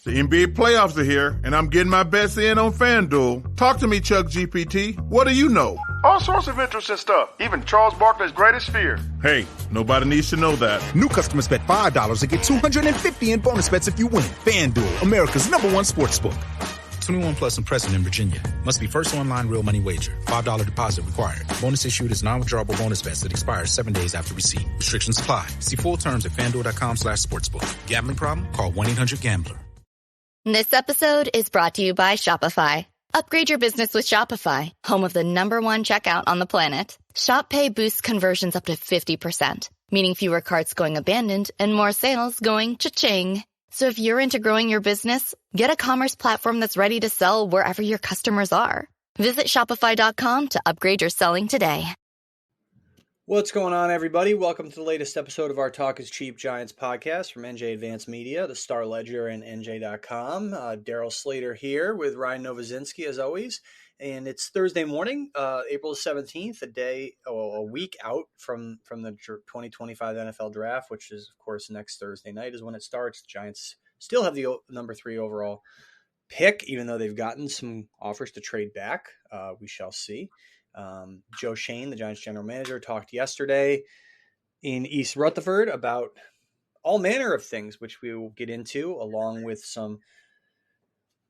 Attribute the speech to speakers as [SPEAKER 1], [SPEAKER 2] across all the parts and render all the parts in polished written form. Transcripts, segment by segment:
[SPEAKER 1] The NBA playoffs are here, and I'm getting my bets in on FanDuel. Talk to me, Chuck GPT. What do you know?
[SPEAKER 2] All sorts of interesting stuff, even Charles Barkley's greatest fear.
[SPEAKER 1] Hey, nobody needs to know that.
[SPEAKER 3] New customers bet $5 and get $250 in bonus bets if you win. FanDuel, America's #1 sportsbook. 21 plus and present in Virginia. Must be first online real money wager. $5 deposit required. Bonus issued is non-withdrawable bonus bets that expires 7 days after receipt. Restrictions apply. See full terms at FanDuel.com/sportsbook. Gambling problem? Call 1-800-GAMBLER.
[SPEAKER 4] This episode is brought to you by Shopify. Upgrade your business with Shopify, home of the #1 checkout on the planet. Shop Pay boosts conversions up to 50%, meaning fewer carts going abandoned and more sales going cha-ching. So if you're into growing your business, get a commerce platform that's ready to sell wherever your customers are. Visit Shopify.com to upgrade your selling today.
[SPEAKER 5] What's going on, everybody? Welcome to the latest episode of our Talk is Cheap Giants podcast from NJ Advanced Media, the Star Ledger, and NJ.com. Daryl Slater here with Ryan Novozinski, as always. And it's Thursday morning, April 17th, a week out from the 2025 NFL Draft, which is, of course, next Thursday night is when it starts. The Giants still have the number 3 overall pick, even though they've gotten some offers to trade back. We shall see. Joe Schoen, the Giants general manager, talked yesterday in East Rutherford about all manner of things, which we will get into, along with some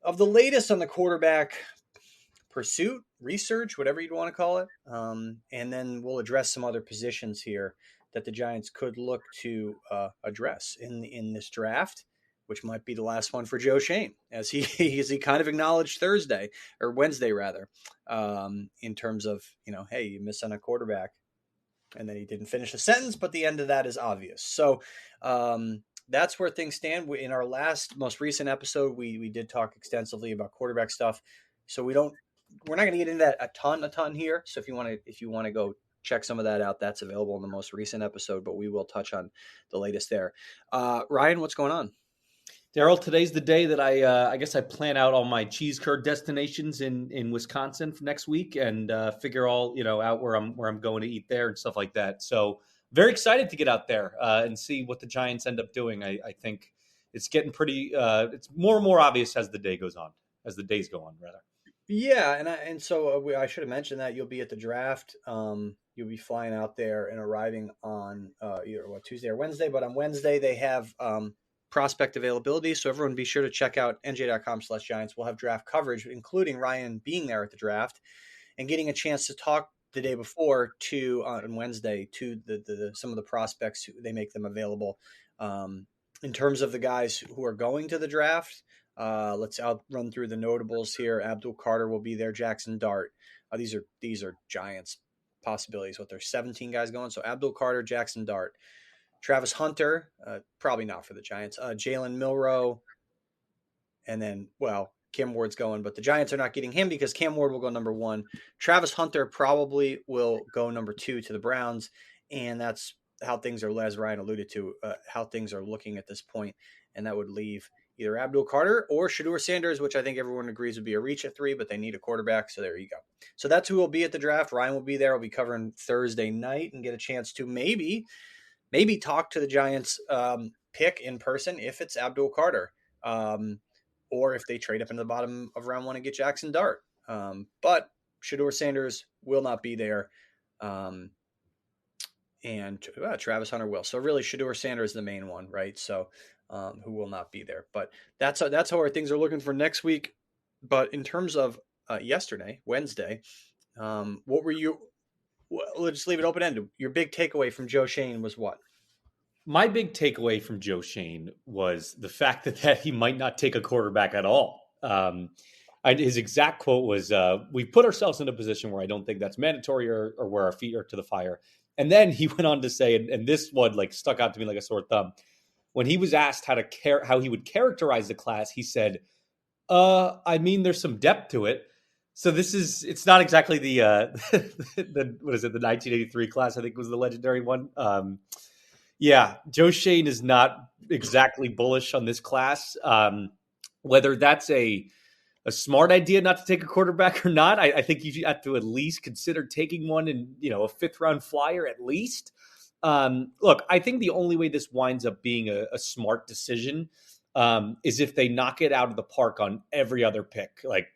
[SPEAKER 5] of the latest on the quarterback pursuit, research, whatever you'd want to call it. And then we'll address some other positions here that the Giants could look to address in this draft, which might be the last one for Joe Schoen, as he kind of acknowledged Wednesday rather, in terms of, hey, you miss on a quarterback. And then he didn't finish a sentence, but the end of that is obvious. So that's where things stand. In our most recent episode, we did talk extensively about quarterback stuff. So we're not going to get into that a ton here. So if you want to go check some of that out, that's available in the most recent episode, but we will touch on the latest there. Ryan, what's going on?
[SPEAKER 6] Daryl, today's the day that I guess I plan out all my cheese curd destinations in Wisconsin for next week and figure all out where I'm going to eat there and stuff like that. So very excited to get out there and see what the Giants end up doing. I think it's getting pretty. It's more and more obvious as the days go on, rather.
[SPEAKER 5] Yeah, so I should have mentioned that you'll be at the draft. You'll be flying out there and arriving on either Tuesday or Wednesday. But on Wednesday they have prospect availability, so everyone be sure to check out NJ.com/Giants. We'll have draft coverage, including Ryan being there at the draft and getting a chance to talk the day before on Wednesday to some of the prospects who they make them available. In terms of the guys who are going to the draft, I'll run through the notables here. Abdul Carter will be there. Jackson Dart. These are Giants possibilities. There's 17 guys going. So Abdul Carter, Jackson Dart, Travis Hunter, probably not for the Giants. Jalen Milroe, and then Cam Ward's going, but the Giants are not getting him because Cam Ward will go number 1. Travis Hunter probably will go number 2 to the Browns, and that's how things are, as Ryan alluded to, how things are looking at this point, and that would leave either Abdul Carter or Shedeur Sanders, which I think everyone agrees would be a reach at 3, but they need a quarterback, so there you go. So that's who will be at the draft. Ryan will be there. We'll be covering Thursday night and get a chance to maybe talk to the Giants pick in person if it's Abdul Carter, or if they trade up into the bottom of round 1 and get Jackson Dart. But Shedeur Sanders will not be there. And Travis Hunter will. So really Shedeur Sanders is the main one, right? So who will not be there. But that's how our things are looking for next week. But in terms of yesterday, Wednesday, what were you – let's just leave it open-ended. Your big takeaway from Joe Schoen was what?
[SPEAKER 6] My big takeaway from Joe Schoen was the fact that he might not take a quarterback at all. His exact quote was, "We put ourselves in a position where I don't think that's mandatory or where our feet are to the fire." And then he went on to say, and this one stuck out to me like a sore thumb. When he was asked how he would characterize the class, he said, "I mean, there's some depth to it." So it's not exactly the the 1983 class, I think was the legendary one. Yeah, Joe Schoen is not exactly bullish on this class. Whether that's a smart idea not to take a quarterback or not, I think you have to at least consider taking one in, a 5th round flyer at least. Look, I think the only way this winds up being a smart decision is if they knock it out of the park on every other pick. Like,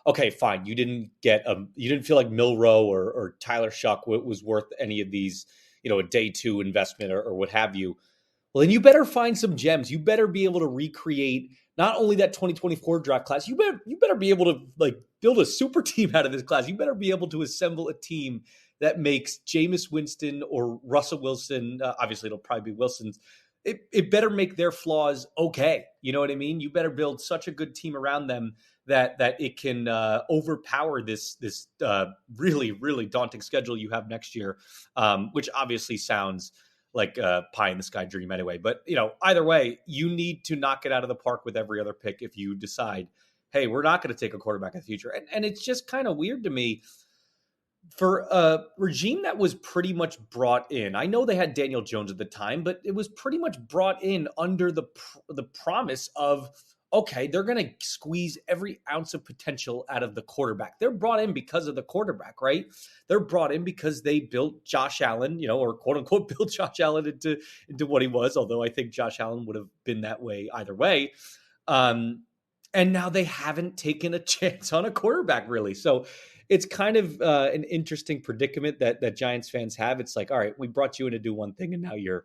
[SPEAKER 6] okay, fine, you didn't feel like Milroe or Tyler Shuck was worth any of these, a day two investment or what have you. Well, then you better find some gems. You better be able to recreate not only that 2024 draft class. You better be able to build a super team out of this class. You better be able to assemble a team that makes Jameis Winston or Russell Wilson. Obviously, it'll probably be Wilson's. It better make their flaws okay. You know what I mean? You better build such a good team around them that it can overpower this really, really daunting schedule you have next year, which obviously sounds like a pie in the sky dream anyway. But, either way, you need to knock it out of the park with every other pick if you decide, hey, we're not going to take a quarterback in the future. And it's just kind of weird to me for a regime that was pretty much brought in. I know they had Daniel Jones at the time, but it was pretty much brought in under the promise of, okay, they're going to squeeze every ounce of potential out of the quarterback. They're brought in because of the quarterback, right? They're brought in because they built Josh Allen, or quote unquote built Josh Allen into what he was, although I think Josh Allen would have been that way either way. And now they haven't taken a chance on a quarterback, really. So it's kind of an interesting predicament that Giants fans have. It's like, all right, we brought you in to do one thing, and now you're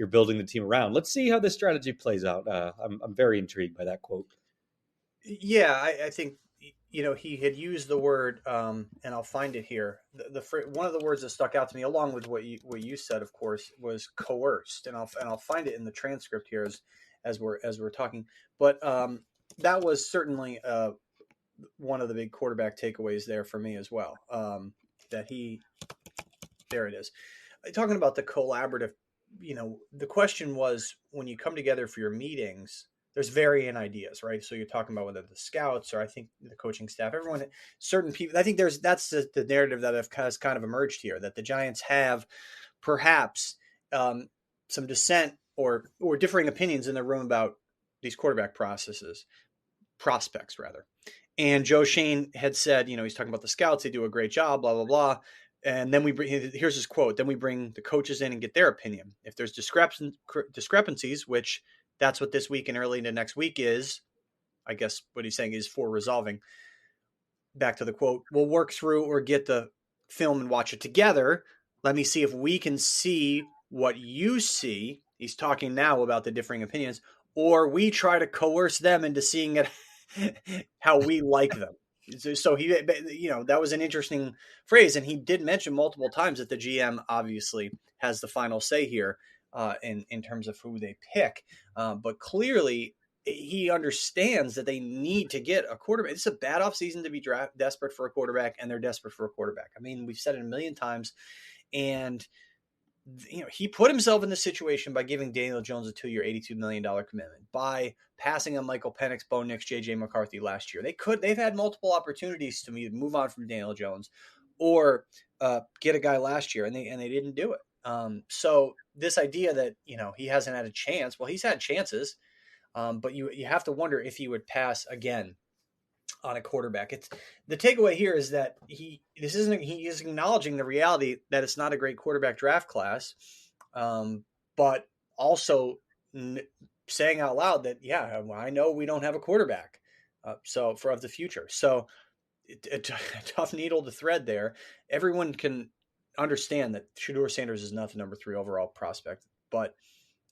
[SPEAKER 6] building the team around. Let's see how this strategy plays out. I'm very intrigued by that quote.
[SPEAKER 5] Yeah, I think he had used the word, and I'll find it here. One of the words that stuck out to me, along with what you said, of course, was coerced, and I'll find it in the transcript here as we're talking. But that was certainly one of the big quarterback takeaways there for me as well. There it is. Talking about the collaborative, the question was, when you come together for your meetings, there's varying ideas, right? So you're talking about whether the scouts or I think the coaching staff, everyone, certain people, I think that's the narrative that has kind of emerged here, that the Giants have perhaps some dissent or differing opinions in the room about these quarterback prospects rather. And Joe Schoen had said, he's talking about the scouts. They do a great job, blah, blah, blah. And then here's his quote. Then we bring the coaches in and get their opinion. If there's discrepancies, which that's what this week and early into next week is, I guess what he's saying is for resolving. Back to the quote, we'll work through or get the film and watch it together. Let me see if we can see what you see. He's talking now about the differing opinions, or we try to coerce them into seeing it how we like them. So he, that was an interesting phrase. And he did mention multiple times that the GM obviously has the final say here in terms of who they pick. But clearly he understands that they need to get a quarterback. It's a bad offseason to be desperate for a quarterback, and they're desperate for a quarterback. I mean, we've said it a million times, and he put himself in the situation by giving Daniel Jones a 2-year, $82 million commitment, by passing on Michael Penix, Bo Nix, J.J. McCarthy last year. They've had multiple opportunities to move on from Daniel Jones or get a guy last year, and they didn't do it. So this idea that, he hasn't had a chance, well, he's had chances, but you have to wonder if he would pass again on a quarterback. It's the takeaway here is that he is acknowledging the reality that it's not a great quarterback draft class, but also saying out loud that, yeah, I know we don't have a quarterback. So for the future. So a tough needle to thread there. Everyone can understand that Shedeur Sanders is not the number 3 overall prospect, but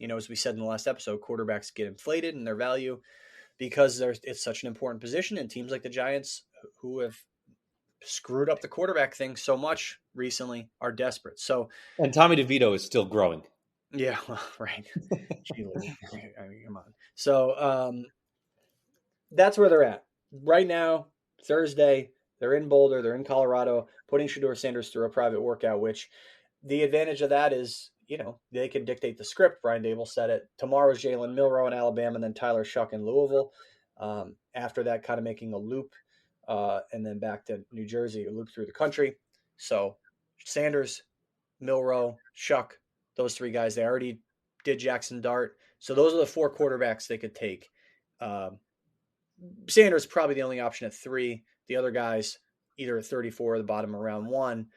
[SPEAKER 5] as we said in the last episode, quarterbacks get inflated in their value because it's such an important position, and teams like the Giants, who have screwed up the quarterback thing so much recently, are desperate. So,
[SPEAKER 6] and Tommy DeVito is still growing.
[SPEAKER 5] Yeah, well, right. I mean, come on. So that's where they're at right now. Thursday, they're in Boulder, they're in Colorado, putting Shedeur Sanders through a private workout. Which the advantage of that is, they can dictate the script. Brian Dable said it. Tomorrow's Jalen Milroe in Alabama, and then Tyler Shuck in Louisville. After that, kind of making a loop, and then back to New Jersey, a loop through the country. So Sanders, Milroe, Shuck, those 3 guys, they already did Jackson Dart. So those are the 4 quarterbacks they could take. Sanders probably the only option at 3. The other guys either at 34 or the bottom of round 1.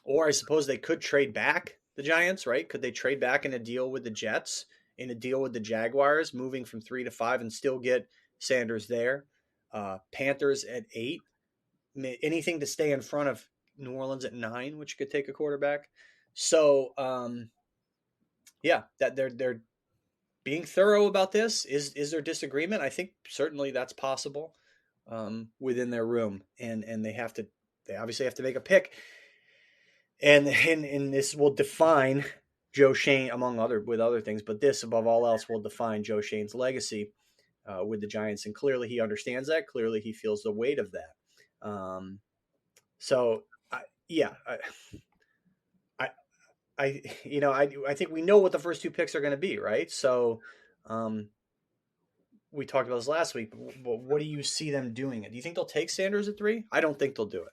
[SPEAKER 5] Or I suppose they could trade back, the Giants, right? Could they trade back in a deal with the Jets in a deal with the Jaguars, moving from 3 to 5 and still get Sanders there. Panthers at 8. Anything to stay in front of New Orleans at 9, which could take a quarterback. So, that they're being thorough about this. Is there disagreement? I think certainly that's possible within their room, and they obviously have to make a pick, and this will define Joe Schoen with other things, but this above all else will define Joe Schoen's legacy with the Giants, and clearly he understands that. Clearly he feels the weight of that. I think we know what the first 2 picks are going to be, right? So, we talked about this last week. But what do you see them doing? Do you think they'll take Sanders at 3? I don't think they'll do it.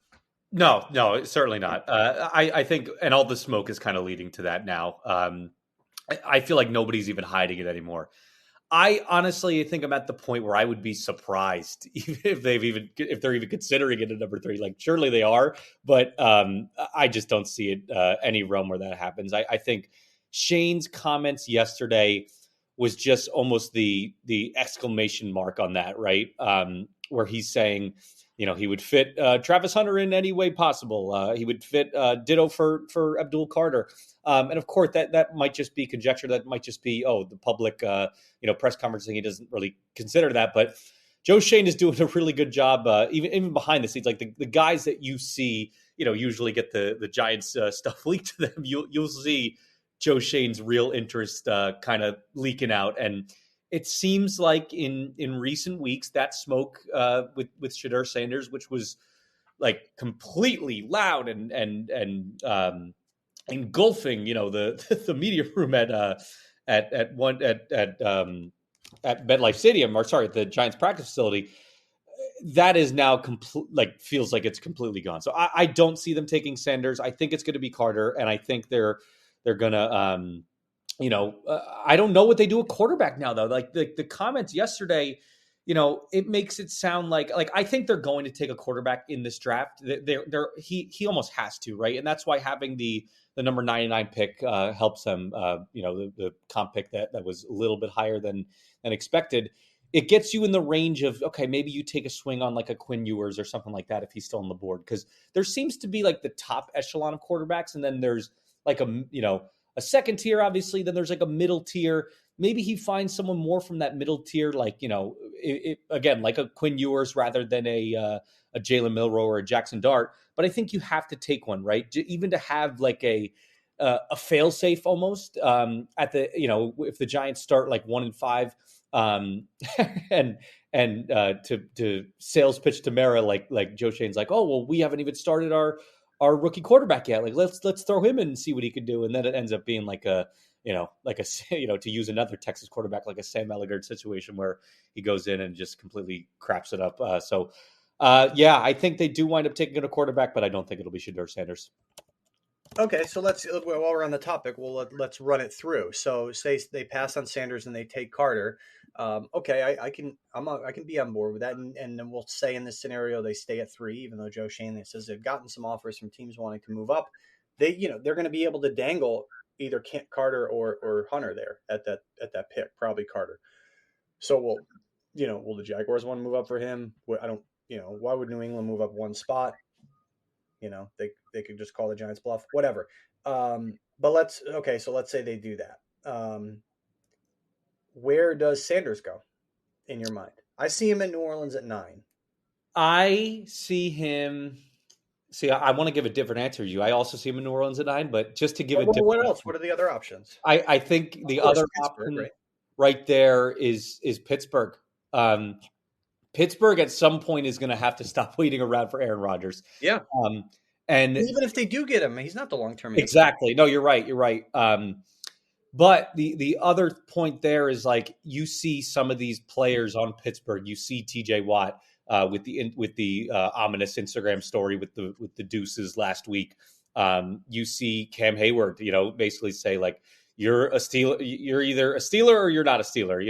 [SPEAKER 6] No, certainly not. I think, and all the smoke is kind of leading to that now. I feel like nobody's even hiding it anymore. I honestly think I'm at the point where I would be surprised if they're even considering it at number 3. Like, surely they are, but I just don't see it any realm where that happens. I think Shane's comments yesterday was just almost the exclamation mark on that, right? Where he's saying, he would fit Travis Hunter in any way possible. He would fit ditto for Abdul Carter. And of course, that might just be conjecture. That might just be, the public, press conference thing. He doesn't really consider that. But Joe Schoen is doing a really good job, even behind the scenes. Like the guys that you see, usually get the Giants stuff leaked to them. You'll see Joe Schoen's real interest kind of leaking out. And it seems like in recent weeks, that smoke with Shedeur Sanders, which was like completely loud and engulfing, the media room at MetLife Stadium, or sorry, at the Giants practice facility, that is now feels like it's completely gone. So I don't see them taking Sanders. I think it's going to be Carter, and I think they're going to. I don't know what they do at quarterback now, though. Like the comments yesterday, it makes it sound like I think they're going to take a quarterback in this draft. He almost has to, right? And that's why having the number 99 pick helps them. The comp pick that was a little bit higher than expected. It gets you in the range of, okay, maybe you take a swing on like a Quinn Ewers or something like that if he's still on the board, because there seems to be like the top echelon of quarterbacks, and then there's like a second tier, obviously. Then there's like a middle tier. Maybe he finds someone more from that middle tier, like, again, like a Quinn Ewers rather than a Jalen Milroe or a Jackson Dart. But I think you have to take one, right? Even to have like a fail-safe almost at the, if the Giants start like 1-5 and to sales pitch to Mara, like Joe Shane's like, oh, well, we haven't even started our rookie quarterback yet. Like, let's throw him in and see what he can do. And then it ends up being like to use another Texas quarterback, like a Sam Elliott situation where he goes in and just completely craps it up. I think they do wind up taking a quarterback, but I don't think it'll be Shedeur Sanders.
[SPEAKER 5] Okay, so while we're on the topic, let's run it through. So say they pass on Sanders and they take Carter. Okay, I can be on board with that, and then we'll say in this scenario they stay at 3, even though Joe Schoen says they've gotten some offers from teams wanting to move up. They're going to be able to dangle either Carter or Hunter there at that pick, probably Carter. So will the Jaguars want to move up for him? Why would New England move up one spot? They could just call the Giants bluff, whatever. But let's say they do that. Where does Sanders go in your mind? I see him in New Orleans at 9.
[SPEAKER 6] I see him. See, I want to give a different answer to you. I also see him in New Orleans at 9, but just to give a different.
[SPEAKER 5] What else? What are the other options?
[SPEAKER 6] I think the other option right there is Pittsburgh. Pittsburgh at some point is going to have to stop waiting around for Aaron Rodgers.
[SPEAKER 5] Yeah.
[SPEAKER 6] And
[SPEAKER 5] even if they do get him, he's not the long-term answer.
[SPEAKER 6] Exactly. No, you're right. But the other point there is, like, you see some of these players on Pittsburgh. You see TJ Watt with the ominous Instagram story with the deuces last week. You see Cam Hayward, basically say, like, you're a Steeler, you're either a Steeler or you're not a Steeler,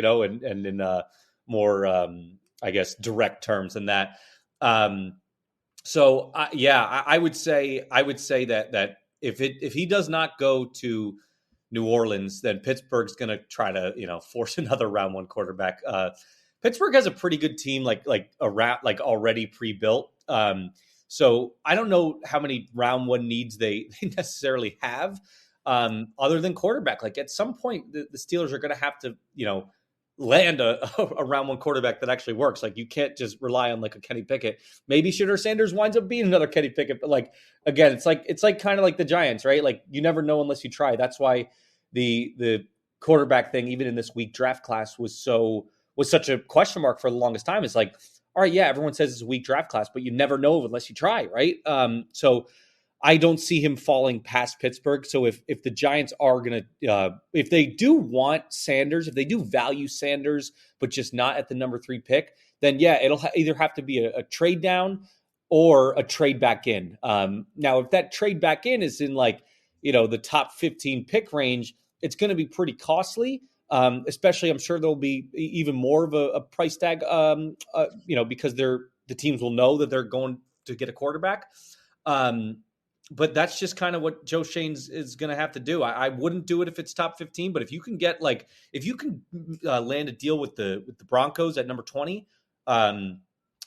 [SPEAKER 6] and in more I guess direct terms than that. I would say that if he does not go to New Orleans, then Pittsburgh's going to try to, force another round one quarterback. Pittsburgh has a pretty good team, like already pre-built. So I don't know how many round one needs they necessarily have, other than quarterback. Like at some point, the Steelers are going to have to, land a round one quarterback that actually works. Like you can't just rely on like a Kenny Pickett. Maybe Shooter Sanders winds up being another Kenny Pickett, but like again, it's like kind of like the Giants, right? Like you never know unless you try. That's why the quarterback thing, even in this weak draft class, was such a question mark for the longest time. It's like, all right, yeah, everyone says it's a weak draft class, but you never know unless you try, right? So I don't see him falling past Pittsburgh. So if the Giants are going to, if they do want Sanders, if they do value Sanders, but just not at the number 3 pick, then yeah, it'll either have to be a trade down or a trade back in. Now, if that trade back in is in like, the top 15 pick range, it's going to be pretty costly. Especially, I'm sure there'll be even more of a price tag, because the teams will know that they're going to get a quarterback. But that's just kind of what Joe Shane's is going to have to do. I wouldn't do it if it's top 15, but if you can land a deal with the Broncos at number 20, and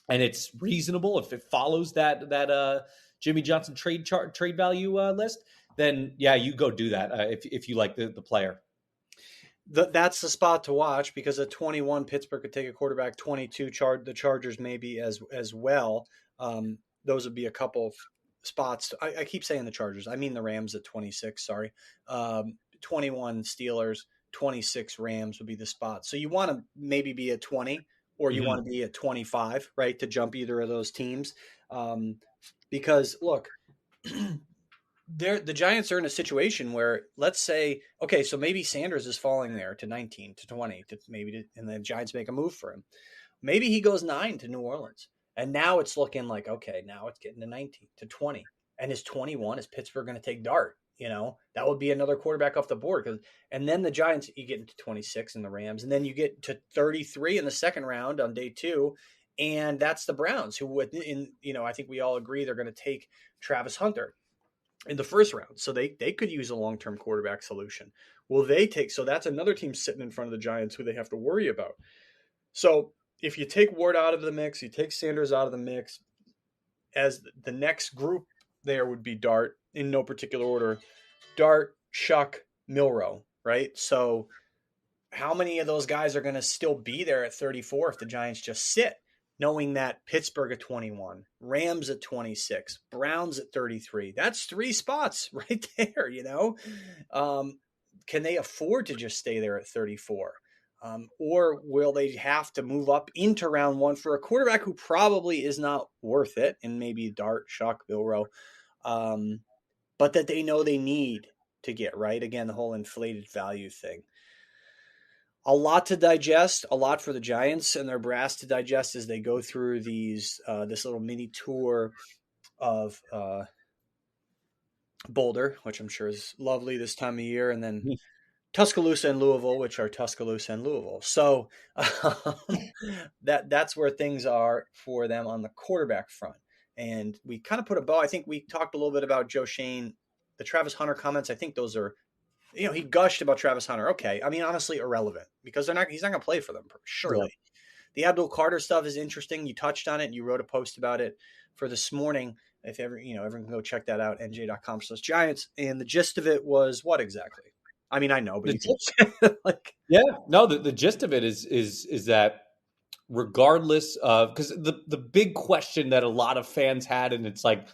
[SPEAKER 6] it's reasonable, if it follows that Jimmy Johnson trade value list, then yeah, you go do that if you like the player.
[SPEAKER 5] That's the spot to watch, because at 21, Pittsburgh could take a quarterback. 22, the Chargers maybe as well. Those would be a couple of spots. I keep saying the Chargers. I mean the Rams at 26. Sorry, 21 Steelers, 26 Rams would be the spot. So you want to maybe be at 20, or you want to be at 25, right, to jump either of those teams. Because look. The Giants are in a situation where, let's say, okay, so maybe Sanders is falling there to 19, to 20, and the Giants make a move for him. Maybe he goes 9 to New Orleans. And now it's looking like, okay, now it's getting to 19, to 20. And is 21, is Pittsburgh going to take Dart? That would be another quarterback off the board. And then the Giants, you get into 26 in the Rams, and then you get to 33 in the second round on day 2. And that's the Browns, who would, I think we all agree they're going to take Travis Hunter in the first round. So they could use a long-term quarterback solution. Will they take, so that's another team sitting in front of the Giants who they have to worry about. So if you take Ward out of the mix, you take Sanders out of the mix, as the next group there would be Dart, in no particular order, Dart, Shuck, Milroe, right? So how many of those guys are going to still be there at 34 if the Giants just sit? Knowing that Pittsburgh at 21, Rams at 26, Browns at 33. That's 3 spots right there, Can they afford to just stay there at 34? Or will they have to move up into round 1 for a quarterback who probably is not worth it, and maybe Dart, Shuck, Milroe, but that they know they need to get, right? Again, the whole inflated value thing. A lot to digest, a lot for the Giants and their brass to digest as they go through this little mini tour of Boulder, which I'm sure is lovely this time of year, and then Tuscaloosa and Louisville, which are Tuscaloosa and Louisville. So that's where things are for them on the quarterback front. And we kind of put a bow. I think we talked a little bit about Joe Shane, the Travis Hunter comments. I think those are, he gushed about Travis Hunter. Okay. I mean, honestly, irrelevant, because he's not going to play for them, surely. Yeah. The Abdul Carter stuff is interesting. You touched on it, and you wrote a post about it for this morning. If everyone can go check that out, NJ.com/Giants. And the gist of it was what exactly? I mean, I know, but
[SPEAKER 6] the gist of it is that regardless of, because the big question that a lot of fans had, and it's like,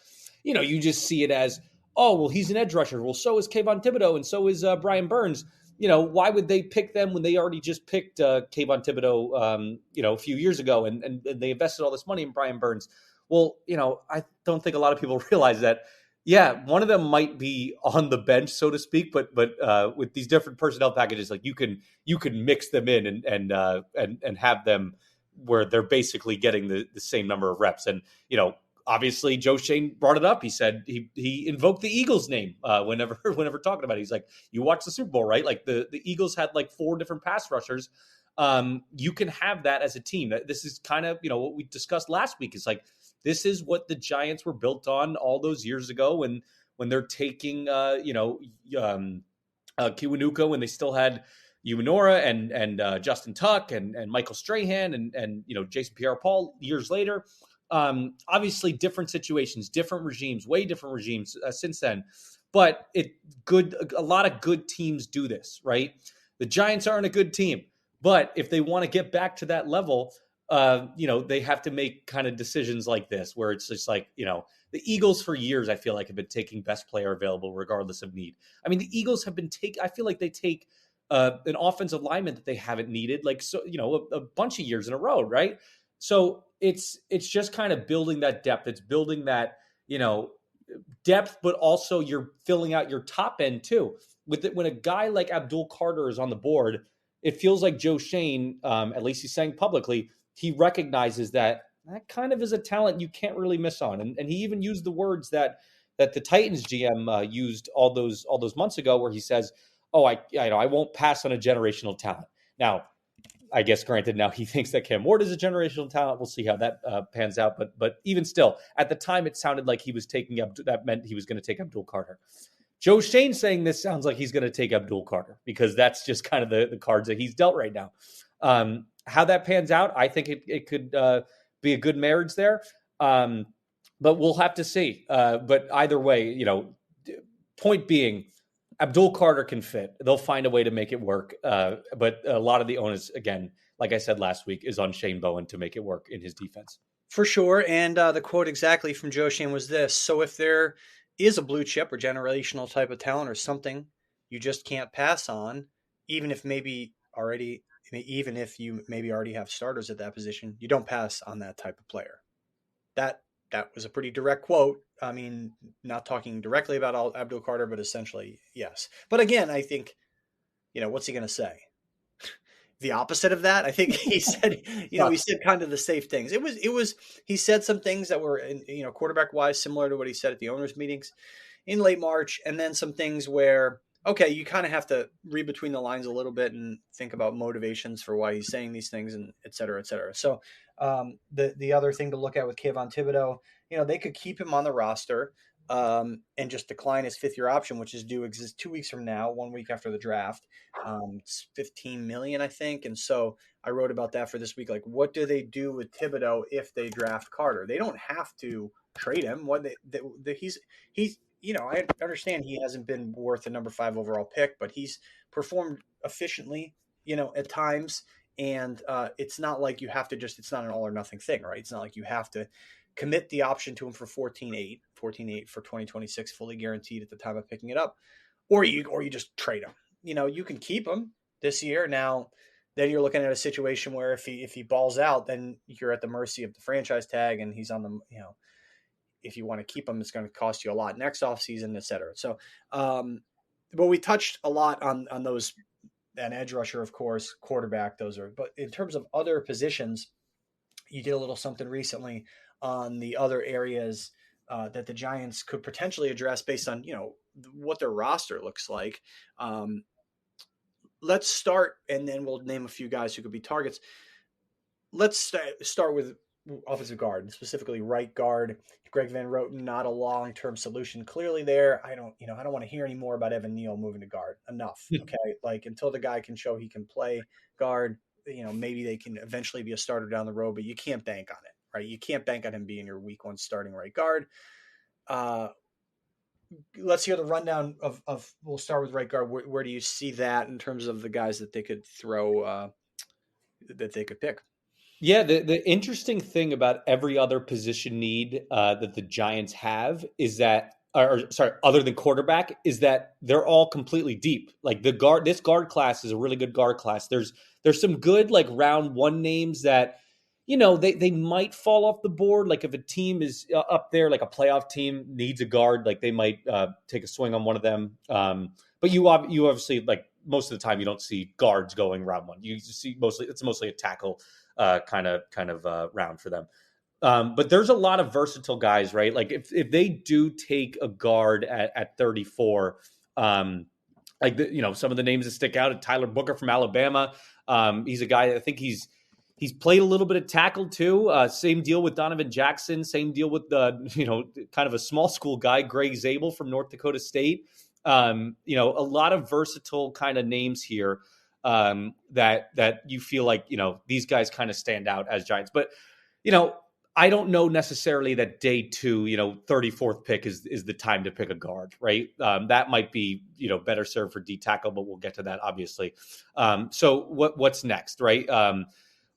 [SPEAKER 6] you just see it as, oh, well, he's an edge rusher. Well, so is Kayvon Thibodeau, and so is Brian Burns. Why would they pick them when they already just picked Kayvon Thibodeau, a few years ago, and they invested all this money in Brian Burns? Well, I don't think a lot of people realize that. Yeah, one of them might be on the bench, so to speak, but with these different personnel packages, like you can mix them in and have them where they're basically getting the same number of reps. And obviously, Joe Shane brought it up. He said he invoked the Eagles name whenever talking about it. He's like, you watch the Super Bowl, right? Like the Eagles had like 4 different pass rushers. You can have that as a team. This is kind of what we discussed last week. It's like, this is what the Giants were built on all those years ago when they're taking Kiwanuka when they still had Umanora and Justin Tuck and Michael Strahan and Jason Pierre-Paul years later. Obviously, different situations, different regimes, way different regimes since then. But a lot of good teams do this, right? The Giants aren't a good team, but if they want to get back to that level, they have to make kind of decisions like this, where it's just like, the Eagles for years, I feel like, have been taking best player available regardless of need. I mean, the Eagles have been I feel like they take an offensive lineman that they haven't needed, like, so, a bunch of years in a row, right? So it's just kind of building that depth. It's building that, depth, but also you're filling out your top end too. When a guy like Abdul Carter is on the board, it feels like Joe Schoen, at least he's saying publicly, he recognizes that kind of is a talent you can't really miss on. And he even used the words that the Titans GM used all those months ago, where he says, "Oh, I won't pass on a generational talent." Now, I guess granted, now he thinks that Cam Ward is a generational talent. We'll see how that pans out. But even still, at the time, it sounded like he was that meant he was going to take Abdul Carter. Joe Schoen saying this sounds like he's going to take Abdul Carter, because that's just kind of the cards that he's dealt right now. How that pans out, I think it could be a good marriage there. But we'll have to see. But either way, point being, Abdul Carter can fit. They'll find a way to make it work. But a lot of the onus, again, like I said last week, is on Shane Bowen to make it work in his defense.
[SPEAKER 5] For sure. And the quote exactly from Joe Schoen was this: "So if there is a blue chip or generational type of talent or something you just can't pass on, even if you maybe already have starters at that position, you don't pass on that type of player." That was a pretty direct quote. I mean, not talking directly about Abdul Carter, but essentially, yes. But again, I think, what's he going to say? The opposite of that? I think he said, he said kind of the safe things. He said some things that were, quarterback wise, similar to what he said at the owners' meetings in late March. And then some things where, okay, you kind of have to read between the lines a little bit and think about motivations for why he's saying these things, and et cetera, et cetera. So the other thing to look at with Kayvon Thibodeau, they could keep him on the roster and just decline his fifth-year option, which is due 2 weeks from now, 1 week after the draft. It's $15 million, I think. And so I wrote about that for this week. Like, what do they do with Thibodeau if they draft Carter? They don't have to trade him. I understand he hasn't been worth a number 5 overall pick, but he's performed efficiently, at times. And it's not like you have to it's not an all or nothing thing, right? It's not like you have to commit the option to him for 14.8 for 2026, fully guaranteed at the time of picking it up, or you just trade him. You can keep him this year. Now, then you're looking at a situation where if he balls out, then you're at the mercy of the franchise tag, and he's on the, if you want to keep him, it's going to cost you a lot next offseason, et cetera. So, but we touched a lot on those, an edge rusher, of course, quarterback, but in terms of other positions, you did a little something recently on the other areas that the Giants could potentially address based on, what their roster looks like. Let's start, and then we'll name a few guys who could be targets. Let's start with offensive guard, specifically right guard. Greg Van Roten, not a long-term solution clearly there. I don't want to hear any more about Evan Neal moving to guard. Enough. Okay. Like, until the guy can show he can play guard, maybe they can eventually be a starter down the road, but you can't bank on it, right? You can't bank on him being your week 1 starting right guard. Let's hear the rundown of we'll start with right guard. Where do you see that in terms of the guys that they could throw, that they could pick?
[SPEAKER 6] Yeah, the interesting thing about every other position need that the Giants have is that, other than quarterback, is that they're all completely deep. Like, this guard class is a really good guard class. There's some good, like, round 1 names that, they might fall off the board. Like, if a team is up there, like a playoff team needs a guard, like, they might take a swing on one of them. But you obviously, like, most of the time you don't see guards going round 1. You see it's mostly a tackle kind of round for them. But there's a lot of versatile guys, right? Like, if they do take a guard at 34, some of the names that stick out, Tyler Booker from Alabama. He's a guy, I think he's played a little bit of tackle too. Same deal with Donovan Jackson. Same deal with kind of a small school guy, Greg Zabel from North Dakota State. You know, a lot of versatile kind of names here that you feel like, you know, these guys kind of stand out as Giants. But, you know, I don't know necessarily that day 2, you know, 34th pick is the time to pick a guard, right? That might be, you know, better served for D tackle, but we'll get to that obviously. So what's next, right?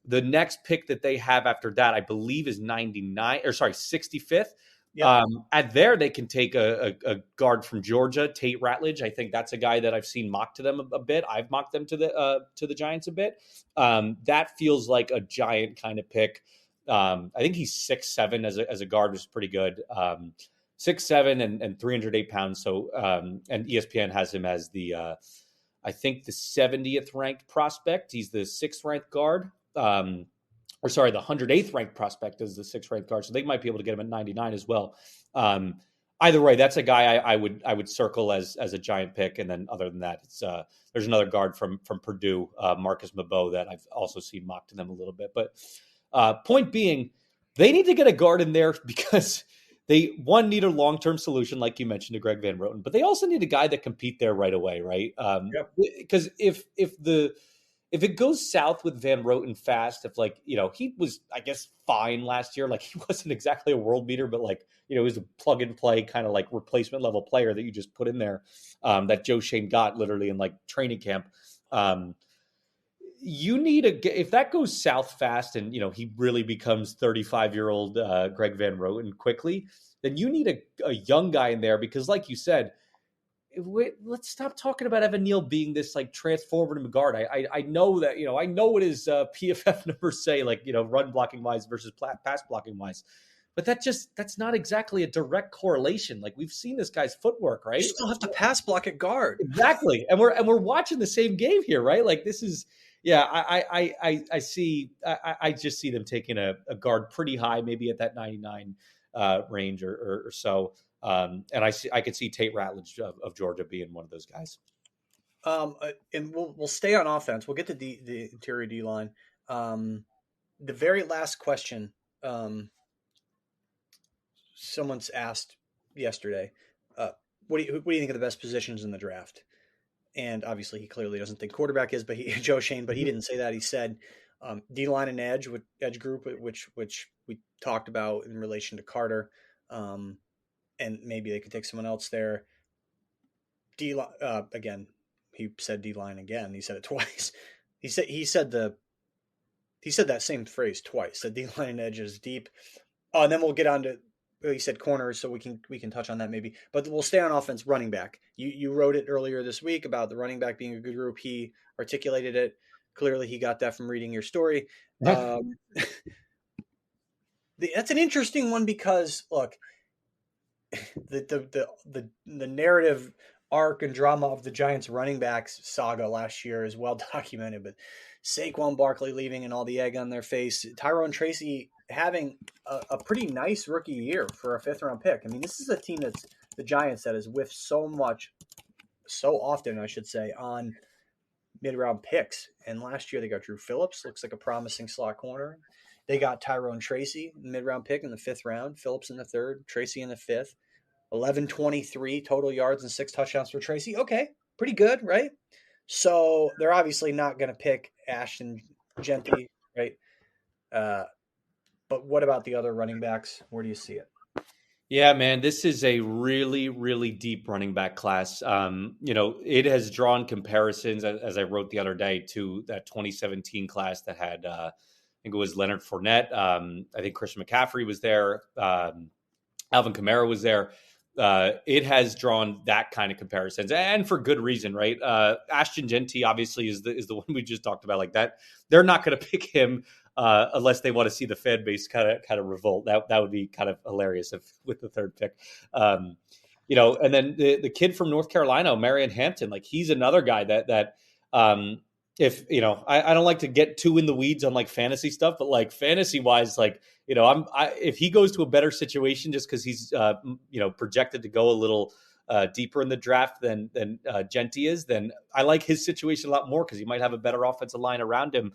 [SPEAKER 6] The next pick that they have after that, I believe, is 65th. Yep. At there, they can take a guard from Georgia, Tate Ratledge. I think that's a guy that I've seen mocked to them a bit. I've mocked them to the Giants a bit. That feels like a Giant kind of pick. I think he's 6'7" as a guard, which is pretty good. 6'7" and 308 pounds. So and ESPN has him as the I think the 70th ranked prospect. He's the 6th ranked guard. The 108th ranked prospect is the 6th ranked guard. So they might be able to get him at 99 as well. Either way, that's a guy I would circle as a Giant pick. And then other than that, it's there's another guard from Purdue, Marcus Mabo, that I've also seen mocked to them a little bit. But point being, they need to get a guard in there because they need a long-term solution, like you mentioned, to Greg Van Roten, but they also need a guy that compete there right away, right? Because if it goes south with Van Roten fast, if, like, you know, he was, I guess, fine last year. Like, he wasn't exactly a world beater, but, like, you know, he was a plug and play kind of like replacement level player that you just put in there, that Joe Shane got literally in like training camp. You need if that goes south fast and, you know, he really becomes 35-year-old Greg Van Roten quickly, then you need a young guy in there because, like you said, let's stop talking about Evan Neal being this like transformative guard. I know that, you know, I know what his PFF numbers say, like, you know, run blocking wise versus pass blocking wise, but that's not exactly a direct correlation. Like, we've seen this guy's footwork, right?
[SPEAKER 5] You still have to pass block at guard.
[SPEAKER 6] Exactly. And we're watching the same game here, right? Like, this is, yeah, I just see them taking a guard pretty high, maybe at that 99 range or so. And I could see Tate Ratledge of Georgia being one of those guys.
[SPEAKER 5] And we'll stay on offense. We'll get to the interior D line. The very last question, someone's asked yesterday, what do you think are the best positions in the draft? And obviously, he clearly doesn't think quarterback is, but Joe Shane, but he didn't say that. He said D line and edge group, which we talked about in relation to Carter. And maybe they could take someone else there. D-line, again, he said D-line again. He said it twice. He said that same phrase twice. The D-line and edge is deep. And then we'll get on to, he said corners, so we can touch on that maybe. But we'll stay on offense. Running back. You wrote it earlier this week about the running back being a good group. He articulated it. Clearly, he got that from reading your story. That's an interesting one because, look, the narrative arc and drama of the Giants running backs saga last year is well documented, but Saquon Barkley leaving and all the egg on their face, Tyrone Tracy having a pretty nice rookie year for a 5th round pick. I mean, this is a team that's the Giants that has whiffed so often, I should say, on mid-round picks. And last year they got Drew Phillips, looks like a promising slot corner. They got Tyrone Tracy, mid-round pick in the 5th round, Phillips in the 3rd, Tracy in the 5th. 1123 total yards and 6 touchdowns for Tracy. Okay, pretty good, right? So they're obviously not going to pick Ashton Jeanty, right? But what about the other running backs? Where do you see it?
[SPEAKER 6] Yeah, man, this is a really, really deep running back class. You know, it has drawn comparisons, as I wrote the other day, to that 2017 class that had, I think it was Leonard Fournette. I think Christian McCaffrey was there. Alvin Kamara was there. It has drawn that kind of comparisons, and for good reason, right? Ashton Jeanty obviously is the one we just talked about. Like that, they're not going to pick him unless they want to see the fan base kind of revolt. That would be kind of hilarious with the 3rd pick. You know, and then the kid from North Carolina, Marion Hampton, like he's another guy that if, you know, I don't like to get too in the weeds on like fantasy stuff, but like fantasy wise, like, you know, if he goes to a better situation just because he's, you know, projected to go a little deeper in the draft than Jeanty is, then I like his situation a lot more because he might have a better offensive line around him.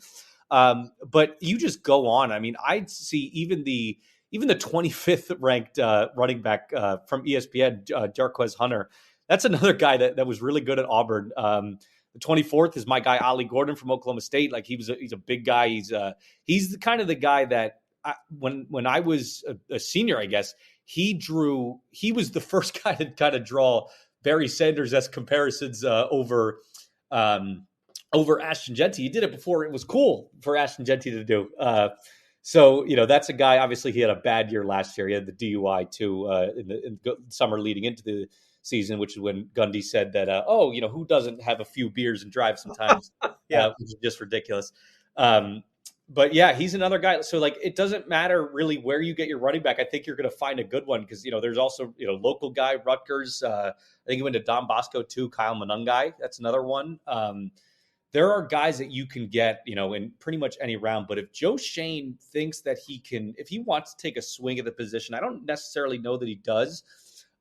[SPEAKER 6] But you just go on. I mean, I'd see even the 25th ranked running back from ESPN, Jarquez Hunter. That's another guy that was really good at Auburn. The 24th is my guy Ollie Gordon from Oklahoma State. Like he's a big guy. He's the kind of the guy that when I was a senior, I guess he was the first guy to kind of draw Barry Sanders-esque comparisons over Ashton Jeanty. He did it before it was cool for Ashton Jeanty to do. So, that's a guy, obviously he had a bad year last year. He had the DUI too in the summer leading into the season, which is when Gundy said that, who doesn't have a few beers and drive sometimes, which is just ridiculous. But yeah, he's another guy. So like, it doesn't matter really where you get your running back. I think you're going to find a good one because, there's also, local guy, Rutgers. I think he went to Don Bosco too, Kyle Monungai. That's another one. There are guys that you can get, in pretty much any round. But if Joe Shane thinks that if he wants to take a swing at the position, I don't necessarily know that he does.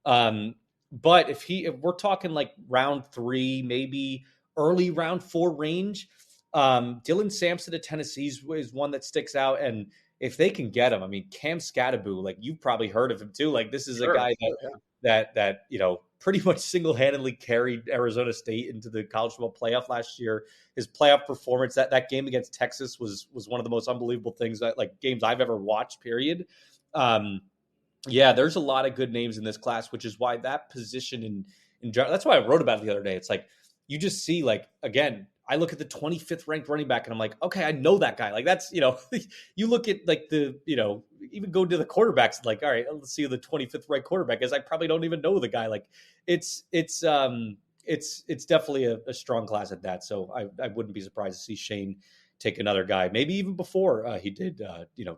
[SPEAKER 6] But if we're talking like round 3, maybe early round 4 range, Dylan Sampson at Tennessee is one that sticks out. And if they can get him, I mean, Cam Scattaboo, like you've probably heard of him too. Like this is a guy that pretty much single-handedly carried Arizona State into the college football playoff last year. His playoff performance, that game against Texas was one of the most unbelievable things games I've ever watched, period. There's a lot of good names in this class, which is why that position that's why I wrote about it the other day. It's like, you just see again, I look at the 25th ranked running back and I'm like, okay, I know that guy. Like that's, you look at even go to the quarterbacks, like, all right, let's see who the 25th ranked quarterback is. I probably don't even know the guy. Like it's definitely a strong class at that. So I wouldn't be surprised to see Shane take another guy, maybe even before he did,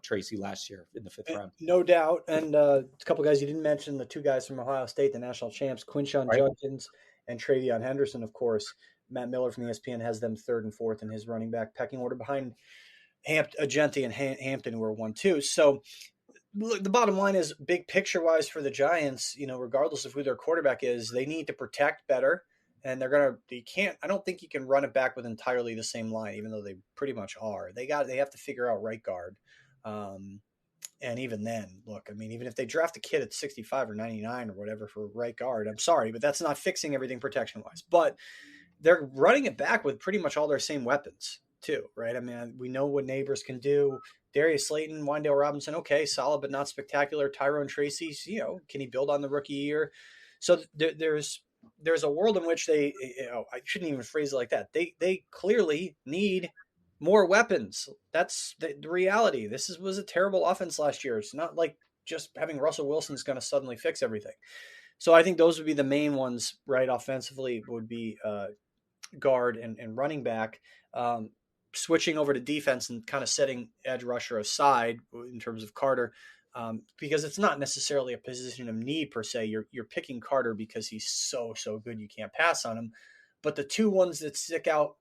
[SPEAKER 6] Tracy last year in the 5th round.
[SPEAKER 5] No doubt. And a couple guys you didn't mention, the 2 guys from Ohio State, the national champs, Quinshon Judkins and Travion Henderson, of course. Matt Miller from ESPN has them 3rd and 4th in his running back pecking order behind Agenti and Hampton, who are 1-2. So look, the bottom line is, big picture wise for the Giants, regardless of who their quarterback is, they need to protect better. And I don't think you can run it back with entirely the same line, even though they pretty much are. They have to figure out right guard. And even then, look, I mean, even if they draft a kid at 65 or 99 or whatever for right guard, I'm sorry, but that's not fixing everything protection wise. But they're running it back with pretty much all their same weapons too, right? I mean, we know what Neighbors can do. Darius Slayton, Wandale Robinson, okay, solid but not spectacular. Tyrone Tracy, can he build on the rookie year? So there's a world in which they, I shouldn't even phrase it like that. They clearly need more weapons. That's the reality. This was a terrible offense last year. It's not like just having Russell Wilson is going to suddenly fix everything. So I think those would be the main ones, right? Offensively would be guard and running back. Switching over to defense and kind of setting edge rusher aside in terms of Carter, because it's not necessarily a position of need per se. You're picking Carter because he's so good you can't pass on him. But the 2 ones that stick out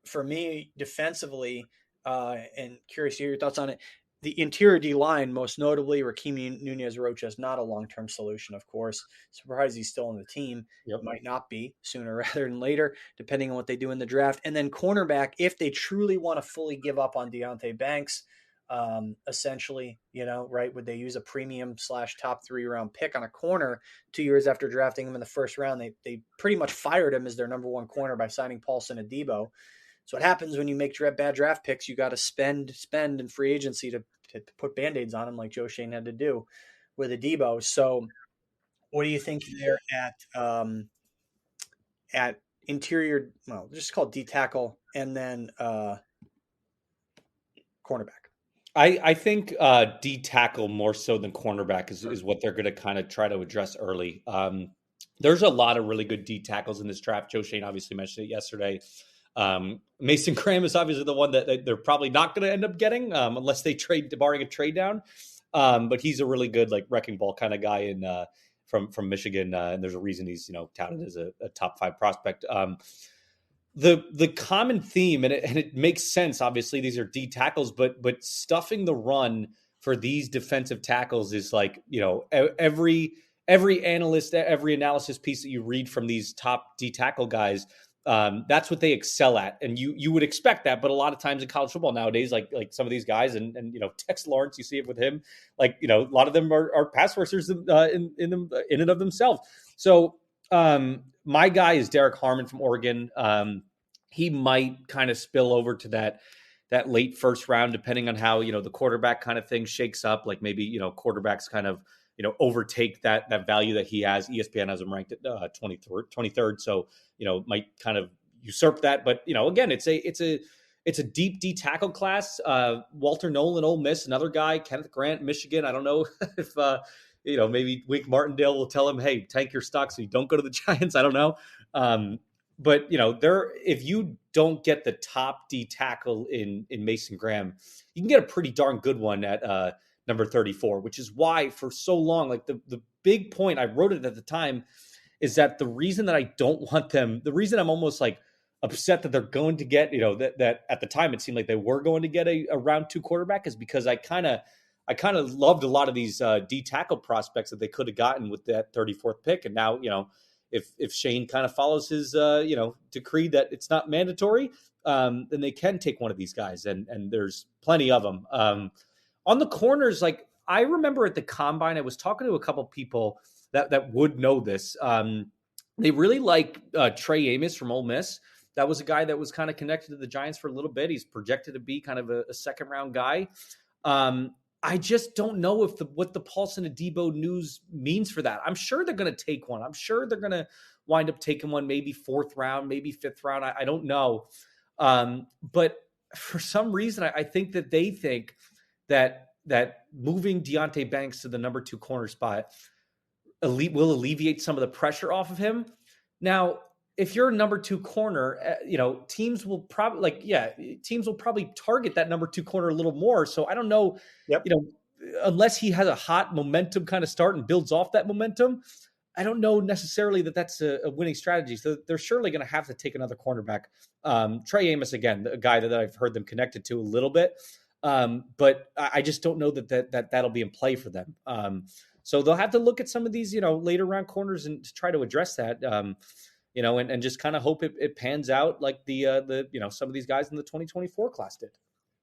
[SPEAKER 5] for me defensively, and curious to hear your thoughts on it, the interior D-line, most notably Raheem Nunez-Rocha, is not a long-term solution, of course. Surprised he's still on the team. Yep. Might not be sooner rather than later, depending on what they do in the draft. And then cornerback, if they truly want to fully give up on Deonte Banks, essentially, right, would they use a premium / top 3 round pick on a corner 2 years after drafting him in the 1st round? They pretty much fired him as their number 1 corner by signing Paulson Adebo. So what happens when you make bad draft picks? You got to spend in free agency to put Band-Aids on them, like Joe Shane had to do with Adebo. So what do you think there at interior, well, just called D tackle and then cornerback?
[SPEAKER 6] I think D tackle more so than cornerback is what they're going to kind of try to address early. There's a lot of really good D tackles in this draft. Joe Shane obviously mentioned it yesterday. Mason Graham is obviously the one that they're probably not going to end up getting unless they barring a trade down. But he's a really good wrecking ball kind of guy from Michigan, and there's a reason he's touted as a top 5 prospect. The common theme, and it makes sense. Obviously, these are D tackles, but stuffing the run for these defensive tackles is every analyst, every analysis piece that you read from these top D tackle guys. That's what they excel at. And you would expect that, but a lot of times in college football nowadays, like some of these guys and Tex Lawrence, you see it with him, a lot of them are pass rushers in and of themselves. So My guy is Derek Harmon from Oregon. He might kind of spill over to that late first round, depending on how, the quarterback kind of thing shakes up. Like maybe, quarterbacks kind of, overtake that value that he has. ESPN has him ranked at 23rd. So, might kind of usurp that. But, again, it's a deep D tackle class. Walter Nolan, Ole Miss, another guy. Kenneth Grant, Michigan. I don't know if, maybe Wink Martindale will tell him, hey, tank your stock so you don't go to the Giants. I don't know. But if you don't get the top D tackle in Mason Graham, you can get a pretty darn good one at number 34, which is why for so long, like the big point, I wrote it at the time, is that the reason that I don't want them, the reason I'm almost like upset that they're going to get, that at the time it seemed like they were going to get a round 2 quarterback, is because I kind of loved a lot of these D tackle prospects that they could have gotten with that 34th pick. And now, if Shane kind of follows his, decree that it's not mandatory, then they can take one of these guys. And there's plenty of them. On the corners, like I remember at the combine, I was talking to a couple people that would know this. They really like Trey Amos from Ole Miss. That was a guy that was kind of connected to the Giants for a little bit. He's projected to be kind of a second round guy. I just don't know if what the Paulson Adebo news means for that. I'm sure they're going to take one. I'm sure they're going to wind up taking one, maybe 4th round, maybe 5th round. I don't know. But for some reason, I think that they think that moving Deonte Banks to the number 2 corner spot will alleviate some of the pressure off of him. Now, if you're a number 2 corner, teams will probably target that number 2 corner a little more. So I don't know, unless he has a hot momentum kind of start and builds off that momentum, I don't know necessarily that that's a winning strategy. So they're surely going to have to take another cornerback. Trey Amos, again, a guy that I've heard them connected to a little bit. But I just don't know that'll be in play for them. So they'll have to look at some of these, later round corners and to try to address that. And just kind of hope it pans out like the some of these guys in the 2024 class did.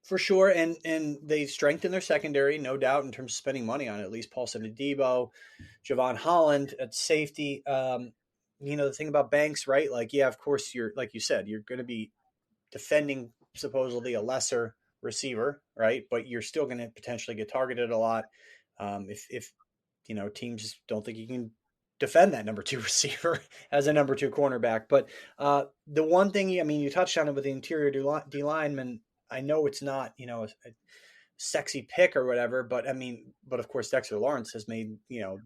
[SPEAKER 5] For sure. And they strengthened their secondary, no doubt, in terms of spending money on it, at least Paulson Adebo, Javon Holland at safety. The thing about Banks, right? Like, yeah, of course, like you said, you're going to be defending supposedly a lesser receiver, right? But you're still going to potentially get targeted a lot. If teams don't think you can defend that number 2 receiver as a number 2 cornerback. But the one thing, you touched on it with the interior D lineman. I know it's not, a sexy pick or whatever, but of course Dexter Lawrence has made,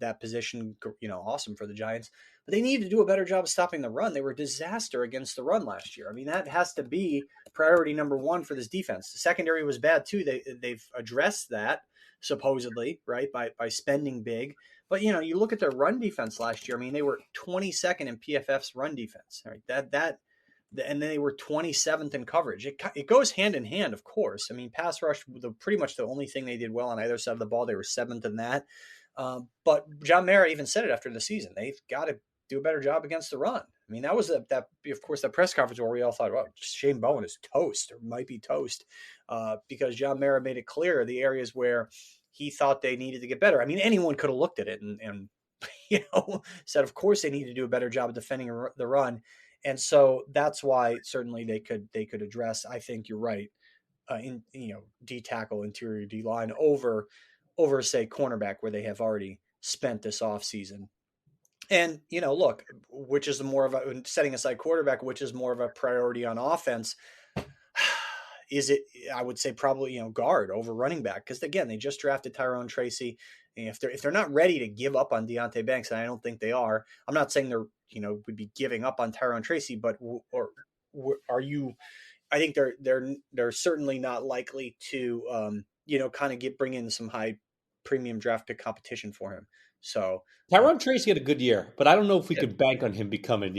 [SPEAKER 5] that position, awesome for the Giants. But they need to do a better job of stopping the run. They were a disaster against the run last year. That has to be priority number 1 for this defense. The secondary was bad too. They've addressed that supposedly, right, by spending big. But, you look at their run defense last year. They were 22nd in PFF's run defense, right? And then they were 27th in coverage. It goes hand in hand, of course. Pass rush, pretty much the only thing they did well on either side of the ball. They were 7th in that. But John Mara even said it after the season. They've got to do a better job against the run. That was that of course, that press conference where we all thought, well, Shane Bowen is toast or might be toast because John Mara made it clear the areas where he thought they needed to get better. Anyone could have looked at it and said, of course, they need to do a better job of defending the run. And so that's why certainly they could address, I think you're right, D tackle, interior D line over say cornerback where they have already spent this offseason. And, look, which is more of a, setting aside quarterback, which is more of a priority on offense. Is it, I would say probably, guard over running back. Because again, they just drafted Tyrone Tracy. And if they're not ready to give up on Deonte Banks, and I don't think they are, I'm not saying they're, would be giving up on Tyrone Tracy, but are you, I think they're certainly not likely to, kind of bring in some high premium draft pick competition for him. So
[SPEAKER 6] Tyrone Tracy had a good year, but I don't know if we could bank on him becoming,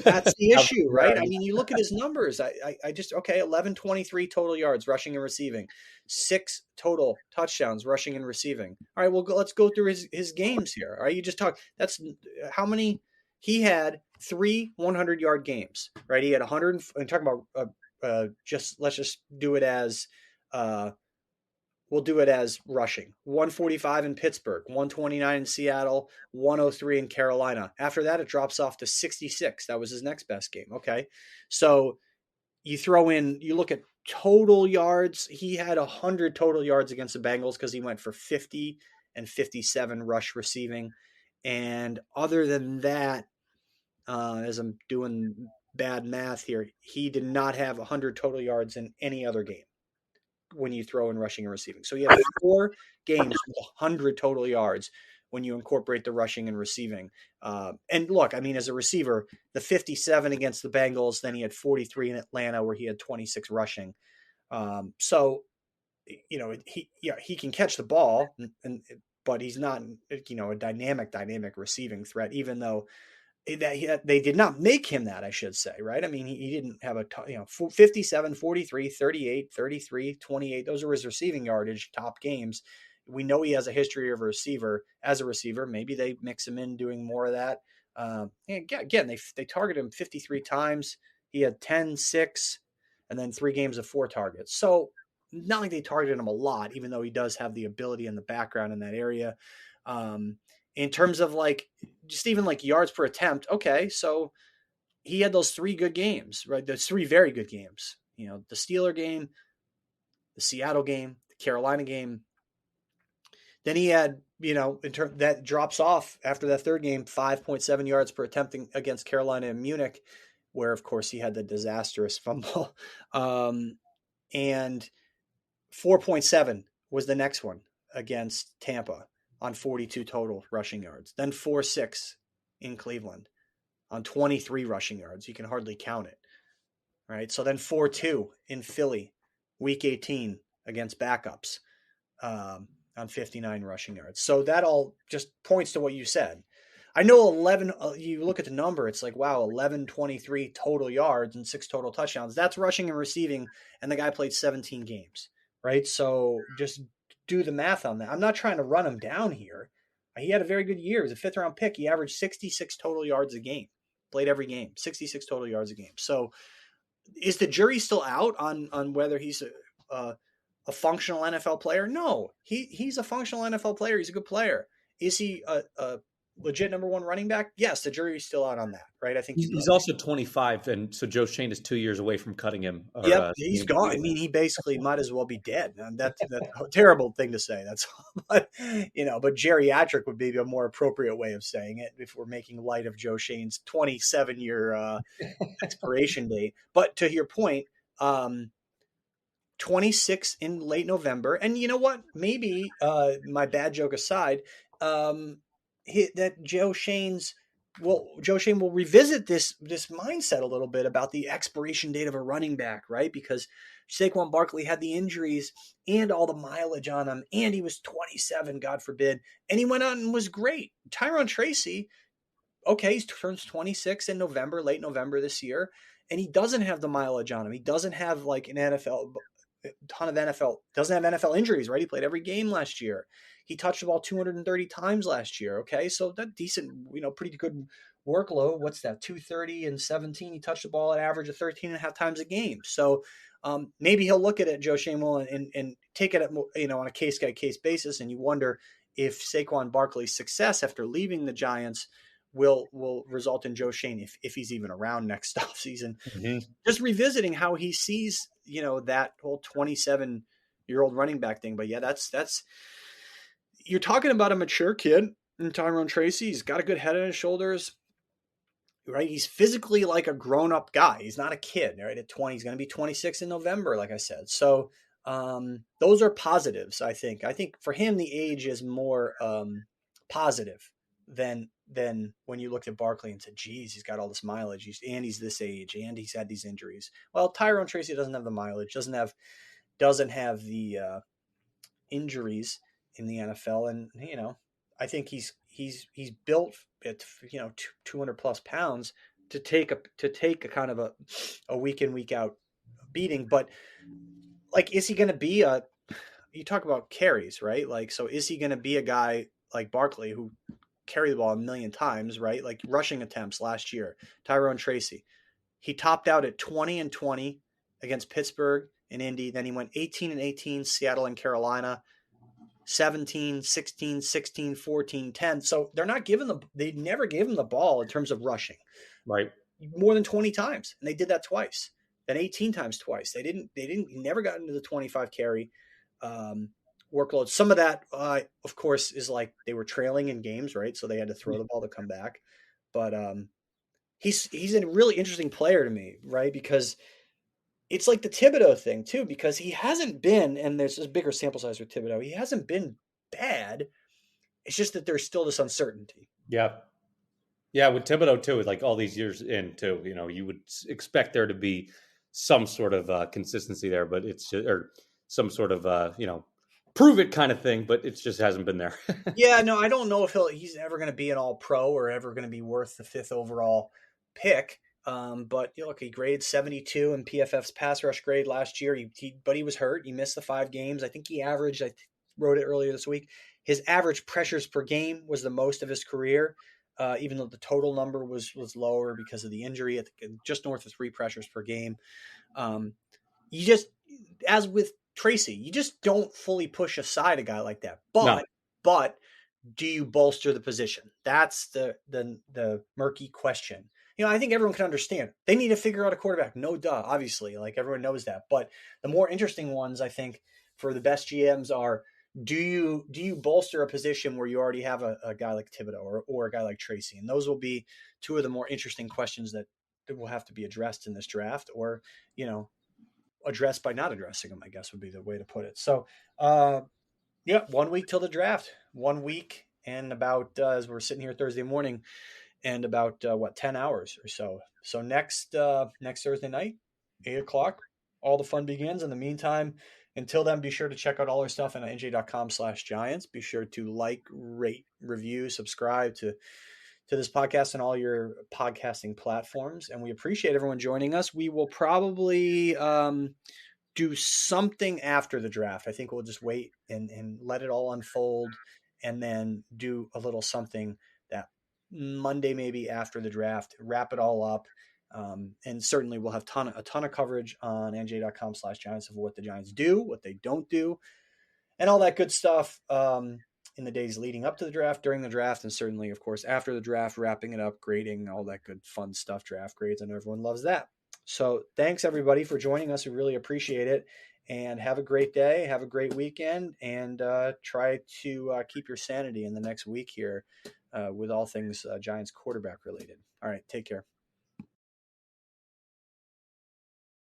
[SPEAKER 5] That's the issue, right? You look at his numbers. I just, 11-23 total yards, rushing and receiving, 6 total touchdowns, rushing and receiving. All right, well, let's go through his games here. All right, you just talk. That's how many he had. 3 100-yard games, right? He had 100. And talking about let's just do it as we'll do it as rushing. 145 in Pittsburgh, 129 in Seattle, 103 in Carolina. After that, it drops off to 66. That was his next best game. Okay. So you look at total yards. He had 100 total yards against the Bengals because he went for 50 and 57 rush receiving. And other than that, as I'm doing bad math here, he did not have 100 total yards in any other game when you throw in rushing and receiving. So he had 4 games with 100 total yards when you incorporate the rushing and receiving. And look, I mean, as a receiver, the 57 against the Bengals, then he had 43 in Atlanta where he had 26 rushing. So, he can catch the ball, but he's not, a dynamic receiving threat, even though they did not make him that, I should say, right? I mean, he didn't have 57, 43, 38, 33, 28. Those are his receiving yardage top games. We know he has a history of as a receiver. Maybe they mix him in doing more of that. Again, they targeted him 53 times. He had 10, 6, and then 3 games of 4 targets. So not like they targeted him a lot, even though he does have the ability and the background in that area. In terms of just even yards per attempt, okay, so he had those 3 good games, right? Those 3 very good games. The Steeler game, the Seattle game, the Carolina game. Then he had, that drops off after that 3rd game, 5.7 yards per attempt against Carolina and Munich, where of course he had the disastrous fumble. And 4.7 was the next one against Tampa on 42 total rushing yards. Then 4.6 in Cleveland on 23 rushing yards. You can hardly count it, right? So then 4.2 in Philly, week 18 against backups on 59 rushing yards. So that all just points to what you said. I know 11, you look at the number, it's like, wow, 1123 total yards and 6 total touchdowns. That's rushing and receiving, and the guy played 17 games, right? So just do the math on that. I'm not trying to run him down here. He had a very good year. He was a 5th-round pick. He averaged 66 total yards a game. Played every game, 66 total yards a game. So is the jury still out on whether he's a functional NFL player? No, he's a functional NFL player. He's a good player. Is he a legit number 1 running back? Yes, the jury's still out on that, right? I think
[SPEAKER 6] he's also 25, and so Joe Shane is 2 years away from cutting him.
[SPEAKER 5] He's gone. I mean, he basically might as well be dead. That's a terrible thing to say. That's, but geriatric would be a more appropriate way of saying it if we're making light of Joe Shane's 27-year expiration date. But to your point, 26 in late November, and you know what? Maybe my bad joke aside, that Joe Shane will revisit this mindset a little bit about the expiration date of a running back, right? Because Saquon Barkley had the injuries and all the mileage on him, and he was 27, God forbid, and he went on and was great. Tyrone Tracy, okay, he turns 26 in November, late November this year, and he doesn't have the mileage on him. He doesn't have a ton of NFL, doesn't have NFL injuries, right? He played every game last year. He touched the ball 230 times last year. Okay. So that decent, pretty good workload. What's that? 230 and 17. He touched the ball at average of 13 and a half times a game. So maybe he'll look at it, Joe Shane will, and take it at, on a case by case basis. And you wonder if Saquon Barkley's success after leaving the Giants will result in Joe Shane if he's even around next offseason. Mm-hmm. Just revisiting how he sees, that whole 27-year-old running back thing. But yeah, that's you're talking about a mature kid in Tyrone Tracy. He's got a good head on his shoulders, right? He's physically like a grown-up guy. He's not a kid, right? At 20, he's going to be 26 in November, like I said. So those are positives, I think. I think for him, the age is more positive than when you looked at Barkley and said, geez, he's got all this mileage, he's this age, and he's had these injuries. Well, Tyrone Tracy doesn't have the mileage, doesn't have the injuries in the NFL. And, I think he's built at, 200 plus pounds to take a kind of a week in, week out beating. But is he going to be you talk about carries, right? So is he going to be a guy like Barkley who carry the ball a million times, right? Like rushing attempts last year, Tyrone Tracy, he topped out at 20 and 20 against Pittsburgh in Indy. Then he went 18-18, Seattle and Carolina, 17, 16, 16, 14, 10. So they're not they never gave him the ball in terms of rushing.
[SPEAKER 6] Right.
[SPEAKER 5] More than 20 times. And they did that twice. Then 18 times twice. He never got into the 25 carry workload. Some of that, of course, is like they were trailing in games, right? So they had to throw the ball to come back. But he's a really interesting player to me, right? Because it's like the Thibodeau thing too, because he hasn't been, and there's a bigger sample size with Thibodeau, he hasn't been bad. It's just that there's still this uncertainty.
[SPEAKER 6] Yeah. Yeah, with Thibodeau too, like all these years in too, you would expect there to be some sort of consistency there, but it's just, or some sort of prove it kind of thing, but it just hasn't been there.
[SPEAKER 5] Yeah, no, I don't know if he's ever going to be an All-Pro or ever going to be worth the 5th overall pick. But look, he graded 72 in PFF's pass rush grade last year. But he was hurt. He missed the 5 games. I think he averaged, I wrote it earlier this week, his average pressures per game was the most of his career, even though the total number was lower because of the injury, just north of 3 pressures per game. You just, as with Tracy, you just don't fully push aside a guy like that. But do you bolster the position? That's the murky question. I think everyone can understand. They need to figure out a quarterback. No duh, obviously. Like everyone knows that. But the more interesting ones, I think, for the best GMs are, do you bolster a position where you already have a guy like Thibodeau or a guy like Tracy? And those will be two of the more interesting questions that will have to be addressed in this draft, or, addressed by not addressing them, I guess would be the way to put it. So, 1 week till the draft. 1 week and about, as we're sitting here Thursday morning, and about 10 hours or so. So next Thursday night, 8:00, all the fun begins. In the meantime, until then, be sure to check out all our stuff on NJ.com/Giants. Be sure to like, rate, review, subscribe to this podcast and all your podcasting platforms. And we appreciate everyone joining us. We will probably do something after the draft. I think we'll just wait and let it all unfold, and then do a little something that Monday, maybe after the draft, wrap it all up. And certainly we'll have a ton of coverage on NJ.com/Giants of what the Giants do, what they don't do, and all that good stuff in the days leading up to the draft, during the draft, and certainly, of course, after the draft, wrapping it up, grading, all that good fun stuff, draft grades. I know everyone loves that. So thanks, everybody, for joining us. We really appreciate it. And have a great day. Have a great weekend. And try to keep your sanity in the next week here with all things Giants quarterback related. All right. Take care.